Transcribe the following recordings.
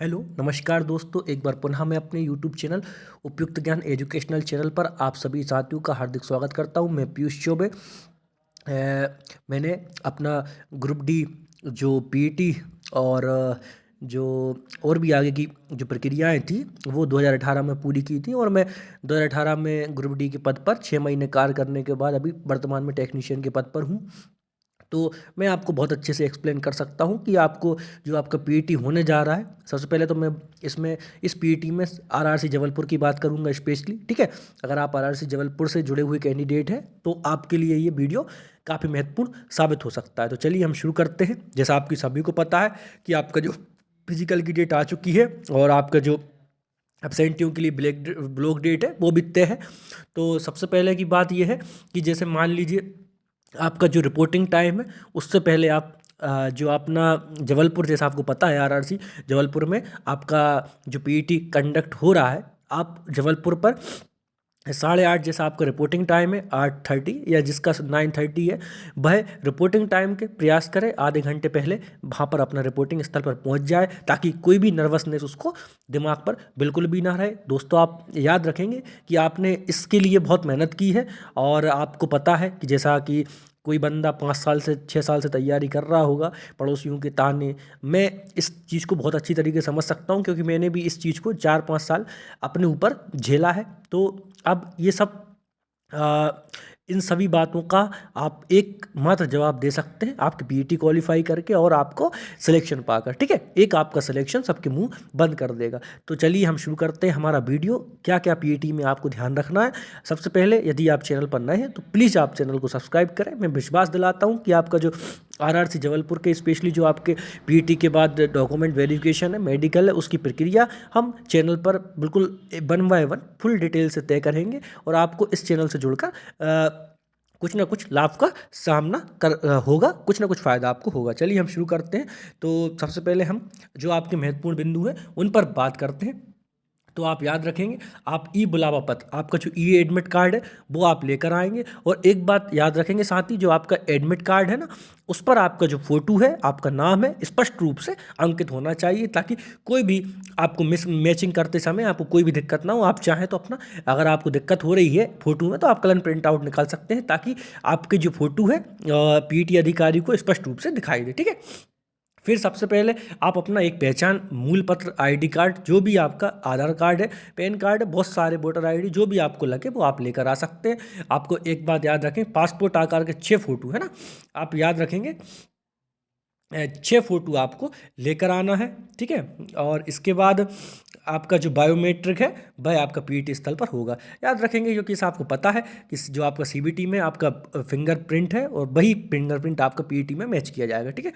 Hello नमस्कार दोस्तों, एक बार पुनः मैं अपने यूट्यूब चैनल उपयुक्त ज्ञान एजुकेशनल चैनल पर आप सभी साथियों का हार्दिक स्वागत करता हूं। मैं पीयूष चौबे। मैंने अपना ग्रुप डी जो पीईटी और जो और भी आगे की जो प्रक्रियाएं थी वो 2018 में पूरी की थी, और मैं 2018 में ग्रुप डी के पद पर 6 महीने कार्य करने के बाद अभी वर्तमान में टेक्नीशियन के पद पर हूँ। तो मैं आपको बहुत अच्छे से एक्सप्लेन कर सकता हूँ कि आपको जो आपका पीईटी होने जा रहा है। सबसे पहले तो मैं इसमें इस पीईटी में आरआरसी जबलपुर की बात करूँगा स्पेशली, ठीक है। अगर आप आरआरसी जबलपुर से जुड़े हुए कैंडिडेट हैं तो आपके लिए ये वीडियो काफ़ी महत्वपूर्ण साबित हो सकता है। तो चलिए हम शुरू करते हैं। जैसा आपकी सभी को पता है कि आपका जो फिजिकल की डेट आ चुकी है और आपका जो एब्सेंटियों के लिए ब्लॉक डेट है वो भी तय है। तो सबसे पहले की बात यह है कि जैसे मान लीजिए आपका जो रिपोर्टिंग टाइम है उससे पहले आप जो अपना जबलपुर, जैसा आपको पता है आरआरसी जबलपुर में आपका जो पीईटी कंडक्ट हो रहा है, आप जबलपुर पर 8:30 जैसा आपका रिपोर्टिंग टाइम है, 8:30 या जिसका 9:30 है, वह रिपोर्टिंग टाइम के प्रयास करें आधे घंटे पहले वहाँ पर अपना रिपोर्टिंग स्थल पर पहुँच जाए, ताकि कोई भी नर्वसनेस उसको दिमाग पर बिल्कुल भी ना रहे। दोस्तों, आप याद रखेंगे कि आपने इसके लिए बहुत मेहनत की है, और आपको पता है कि जैसा कि कोई बंदा 5 साल से 6 साल से तैयारी कर रहा होगा पड़ोसियों के ताने, मैं इस चीज़ को बहुत अच्छी तरीके से समझ सकता हूँ, क्योंकि मैंने भी इस चीज़ को 4-5 साल अपने ऊपर झेला है। तो अब ये सब आ, इन सभी बातों का आप एक मात्र जवाब दे सकते हैं आपके पीईटी क्वालिफाई करके और आपको सिलेक्शन पाकर, ठीक है। एक आपका सिलेक्शन सबके मुंह बंद कर देगा। तो चलिए हम शुरू करते हैं हमारा वीडियो। क्या क्या पीईटी में आपको ध्यान रखना है। सबसे पहले, यदि आप चैनल पर नए हैं तो प्लीज़ आप चैनल को सब्सक्राइब करें। मैं विश्वास दिलाता हूँ कि आपका जो आरआरसी जबलपुर के स्पेशली जो आपके पीईटी के बाद डॉक्यूमेंट वेरिफिकेशन है, मेडिकल है, उसकी प्रक्रिया हम चैनल पर बिल्कुल 1 बाय 1 फुल डिटेल से तय करेंगे, और आपको इस चैनल से जुड़कर कुछ ना कुछ लाभ का सामना होगा, कुछ ना कुछ फ़ायदा आपको होगा। चलिए हम शुरू करते हैं। तो सबसे पहले हम जो आपके महत्वपूर्ण बिंदु हैं उन पर बात करते हैं। तो आप याद रखेंगे, आप ई बुलावा पत्र, आपका जो ई एडमिट कार्ड है वो आप लेकर आएंगे। और एक बात याद रखेंगे साथ ही, जो आपका एडमिट कार्ड है ना, उस पर आपका जो फोटो है, आपका नाम है, स्पष्ट रूप से अंकित होना चाहिए, ताकि कोई भी आपको मिस मैचिंग करते समय आपको कोई भी दिक्कत ना हो। आप चाहें तो अपना, अगर आपको दिक्कत हो रही है फोटो में, तो आप कलर प्रिंट आउट निकाल सकते हैं, ताकि आपकी जो फोटो है पीईटी अधिकारी को स्पष्ट रूप से दिखाई दे, ठीक है। फिर सबसे पहले आप अपना एक पहचान मूल पत्र, आईडी कार्ड, जो भी आपका आधार कार्ड है, पैन कार्ड है, बहुत सारे वोटर आईडी, जो भी आपको लगे वो आप लेकर आ सकते हैं। आपको एक बात याद रखें, पासपोर्ट आकार के 6 फोटो है ना, आप याद रखेंगे 6 फोटो आपको लेकर आना है, ठीक है। और इसके बाद आपका जो बायोमेट्रिक है वह आपका पीईटी स्थल पर होगा। याद रखेंगे, क्योंकि इसे आपको पता है कि जो आपका सीबीटी में आपका फिंगरप्रिंट है, और वही फिंगरप्रिंट आपका पीईटी में मैच किया जाएगा, ठीक है।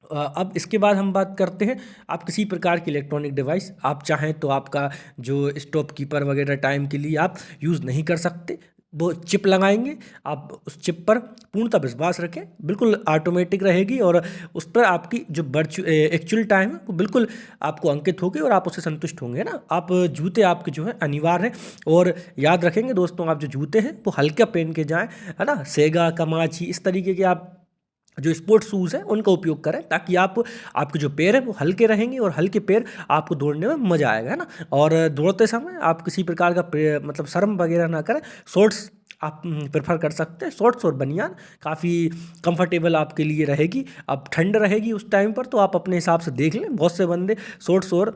अब इसके बाद हम बात करते हैं, आप किसी प्रकार की इलेक्ट्रॉनिक डिवाइस, आप चाहें तो आपका जो स्टॉप कीपर वगैरह टाइम के लिए आप यूज़ नहीं कर सकते, वो चिप लगाएंगे। आप उस चिप पर पूर्णतः विश्वास रखें, बिल्कुल ऑटोमेटिक रहेगी, और उस पर आपकी जो एक्चुअल टाइम है वो बिल्कुल आपको अंकित होगी, और आप उससे संतुष्ट होंगे ना। आप जूते आपके जो है अनिवार्य हैं, और याद रखेंगे दोस्तों, आप जो जूते हैं वो हल्का पहन के जाएं, है ना। सेगा, कमाची, इस तरीके के आप जो स्पोर्ट्स शूज़ हैं उनका उपयोग करें, ताकि आपके जो पैर हैं वो हल्के रहेंगे, और हल्के पैर आपको दौड़ने में मज़ा आएगा, है ना। और दौड़ते समय आप किसी प्रकार का मतलब शर्म वगैरह ना करें। शॉर्ट्स आप प्रेफर कर सकते हैं, शॉर्ट्स और बनियान काफ़ी कंफर्टेबल आपके लिए रहेगी। अब ठंड रहेगी उस टाइम पर, तो आप अपने हिसाब से देख लें। बहुत से बंदे शॉर्ट्स और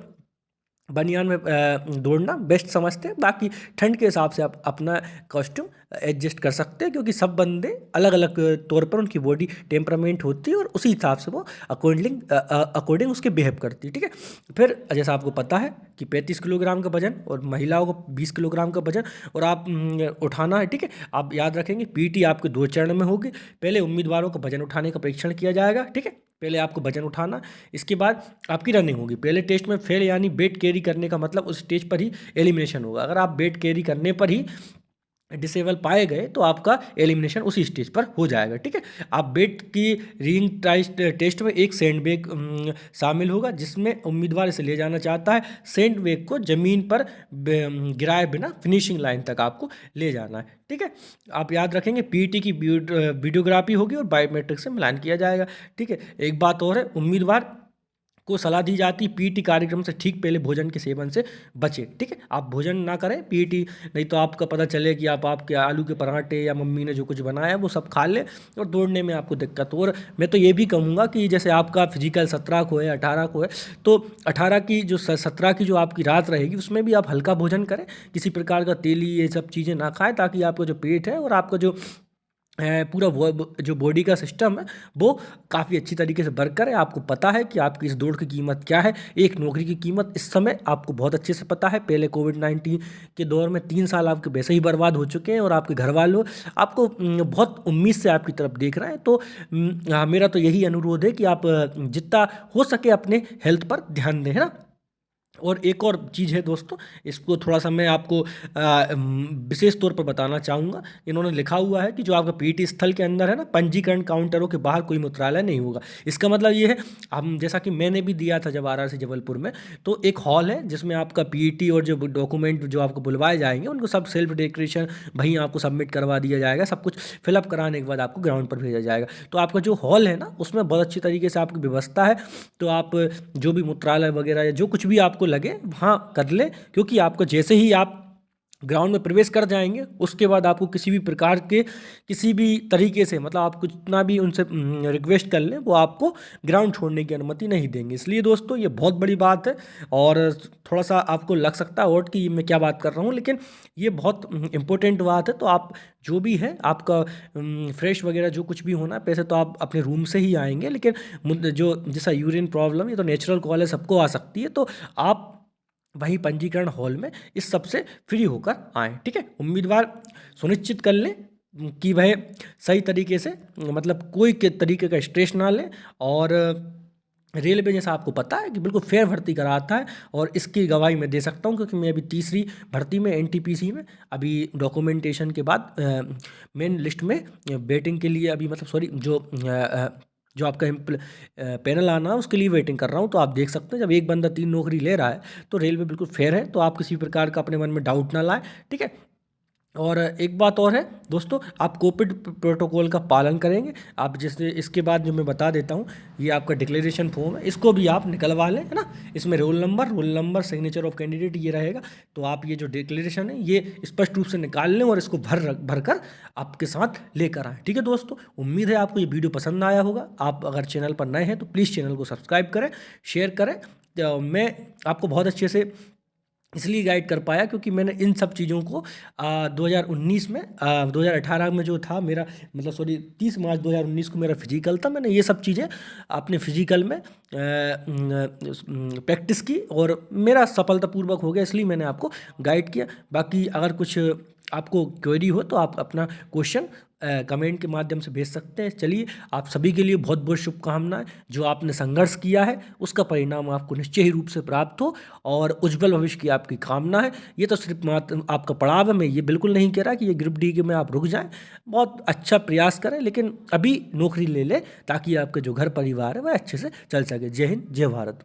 बनियान में दौड़ना बेस्ट समझते हैं। बाकी ठंड के हिसाब से आप अपना कॉस्ट्यूम एडजस्ट कर सकते हैं, क्योंकि सब बंदे अलग अलग तौर पर उनकी बॉडी टेम्परामेंट होती है, और उसी हिसाब से वो अकॉर्डिंग उसके बिहेव करती है, ठीक है। फिर जैसा आपको पता है कि 35 किलोग्राम का वजन, और महिलाओं को 20 किलोग्राम का वजन, और आप उठाना है, ठीक है। आप याद रखेंगे, पीटी आपके 2 चरण में होगी। पहले उम्मीदवारों का वजन उठाने का परीक्षण किया जाएगा, ठीक है। पहले आपको वजन उठाना, इसके बाद आपकी रनिंग होगी। पहले टेस्ट में फेल यानी वेट कैरी करने का मतलब उस स्टेज पर ही एलिमिनेशन होगा। अगर आप वेट कैरी करने पर ही डिसेबल पाए गए तो आपका एलिमिनेशन उसी स्टेज पर हो जाएगा, ठीक है। आप बेट की रीइंग टेस्ट में एक सैंडबैग शामिल होगा, जिसमें उम्मीदवार इसे ले जाना चाहता है। सैंडबैग को जमीन पर गिराए बिना फिनिशिंग लाइन तक आपको ले जाना है, ठीक है। आप याद रखेंगे, पीटी की वीडियोग्राफी होगी और बायोमेट्रिक से मिलान किया जाएगा, ठीक है। एक बात और है, उम्मीदवार को सलाह दी जाती है पीटी कार्यक्रम से ठीक पहले भोजन के सेवन से बचें। ठीक है, आप भोजन ना करें पीटी, नहीं तो आपका पता चले कि आप आपके आलू के पराठे या मम्मी ने जो कुछ बनाया है वो सब खा लें और दौड़ने में आपको दिक्कत हो। और मैं तो ये भी कहूँगा कि जैसे आपका फिजिकल 17 को है 18 को है, तो 18 की जो 17 की जो आपकी रात रहेगी उसमें भी आप हल्का भोजन करें, किसी प्रकार का तेली ये सब चीज़ें ना खाएं, ताकि आपका जो पेट है और आपका जो पूरा वो जो बॉडी का सिस्टम है वो काफ़ी अच्छी तरीके से वर्क करे। आपको पता है कि आपकी इस दौड़ की कीमत क्या है, एक नौकरी की कीमत इस समय आपको बहुत अच्छे से पता है। पहले कोविड-19 के दौर में 3 साल आपके वैसे ही बर्बाद हो चुके हैं और आपके घर वालों आपको बहुत उम्मीद से आपकी तरफ देख रहे हैं। तो मेरा तो यही अनुरोध है कि आप जितना हो सके अपने हेल्थ पर ध्यान दें, है ना। और एक और चीज़ है दोस्तों, इसको थोड़ा सा मैं आपको विशेष तौर पर बताना चाहूँगा। इन्होंने लिखा हुआ है कि जो आपका पीटी स्थल के अंदर है ना, पंजीकरण काउंटरों के बाहर कोई मूत्रालय नहीं होगा। इसका मतलब ये है, हम जैसा कि मैंने भी दिया था जब RRC जबलपुर में, तो एक हॉल है जिसमें आपका पीटी और जो डॉक्यूमेंट जो आपको बुलवाए जाएंगे उनको सब सेल्फ डिक्लेरेशन वहीं आपको सबमिट करवा दिया जाएगा। सब कुछ फिलअप कराने के बाद आपको ग्राउंड पर भेजा जाएगा। तो आपका जो हॉल है ना उसमें बहुत अच्छी तरीके से आपकी व्यवस्था है। तो आप जो भी मूत्रालय वगैरह या जो कुछ भी आपको लगे वहाँ कर ले, क्योंकि आपको जैसे ही आप ग्राउंड में प्रवेश कर जाएंगे उसके बाद आपको किसी भी प्रकार के किसी भी तरीके से, मतलब आप कितना भी उनसे रिक्वेस्ट कर लें वो आपको ग्राउंड छोड़ने की अनुमति नहीं देंगे। इसलिए दोस्तों ये बहुत बड़ी बात है और थोड़ा सा आपको लग सकता है और कि मैं क्या बात कर रहा हूँ, लेकिन ये बहुत इंपॉर्टेंट बात है। तो आप जो भी है आपका फ्रेश वगैरह जो कुछ भी होना है, पैसे तो आप अपने रूम से ही आएंगे, लेकिन जो जैसा यूरिन प्रॉब्लम ये तो नेचुरल कॉल है, सबको आ सकती है। तो आप वहीं पंजीकरण हॉल में इस सब से फ्री होकर आएँ। ठीक है, उम्मीदवार सुनिश्चित कर लें कि वह सही तरीके से, मतलब कोई के तरीके का स्ट्रेस ना लें। और रेलवे जैसा आपको पता है कि बिल्कुल फेयर भर्ती कराता है और इसकी गवाही मैं दे सकता हूँ, क्योंकि मैं अभी तीसरी भर्ती में NTPC में अभी डॉक्यूमेंटेशन के बाद मेन लिस्ट में वेटिंग के लिए अभी, मतलब सॉरी, जो आपका पैनल आना है उसके लिए वेटिंग कर रहा हूँ। तो आप देख सकते हैं जब एक बंदा 3 नौकरी ले रहा है तो रेलवे बिल्कुल फेयर है। तो आप किसी प्रकार का अपने मन में डाउट ना लाएं। ठीक है, और एक बात और है दोस्तों, आप कोविड प्रोटोकॉल का पालन करेंगे। आप जैसे इसके बाद जो मैं बता देता हूँ, ये आपका डिक्लेरेशन फॉर्म है, इसको भी आप निकलवा लें, है ना। इसमें roll number signature of candidate ये रहेगा। तो आप ये जो डिक्लेरेशन है ये स्पष्ट रूप से निकाल लें और इसको भर कर आपके साथ लेकर आएँ। ठीक है दोस्तों, उम्मीद है आपको ये वीडियो पसंद आया होगा। आप अगर चैनल पर नए हैं तो प्लीज़ चैनल को सब्सक्राइब करें, शेयर करें। तो मैं आपको बहुत अच्छे से इसलिए गाइड कर पाया क्योंकि मैंने इन सब चीज़ों को 2019 में 2018 में जो था मेरा, मतलब सॉरी 30 मार्च 2019 को मेरा फिजिकल था। मैंने ये सब चीज़ें अपने फिजिकल में प्रैक्टिस की और मेरा सफलतापूर्वक हो गया, इसलिए मैंने आपको गाइड किया। बाकी अगर कुछ आपको क्वेरी हो तो आप अपना क्वेश्चन कमेंट के माध्यम से भेज सकते हैं। चलिए, आप सभी के लिए बहुत बहुत शुभकामनाएं। जो आपने संघर्ष किया है उसका परिणाम आपको निश्चय ही रूप से प्राप्त हो और उज्जवल भविष्य की आपकी कामना है। ये तो सिर्फ मात्र आपका पड़ाव है, मैं ये बिल्कुल नहीं कह रहा कि ये ग्रुप डी के में आप रुक जाएं। बहुत अच्छा प्रयास करें, लेकिन अभी नौकरी ले लें ताकि आपके जो घर परिवार है वह अच्छे से चल सके। जय हिंद, जय भारत।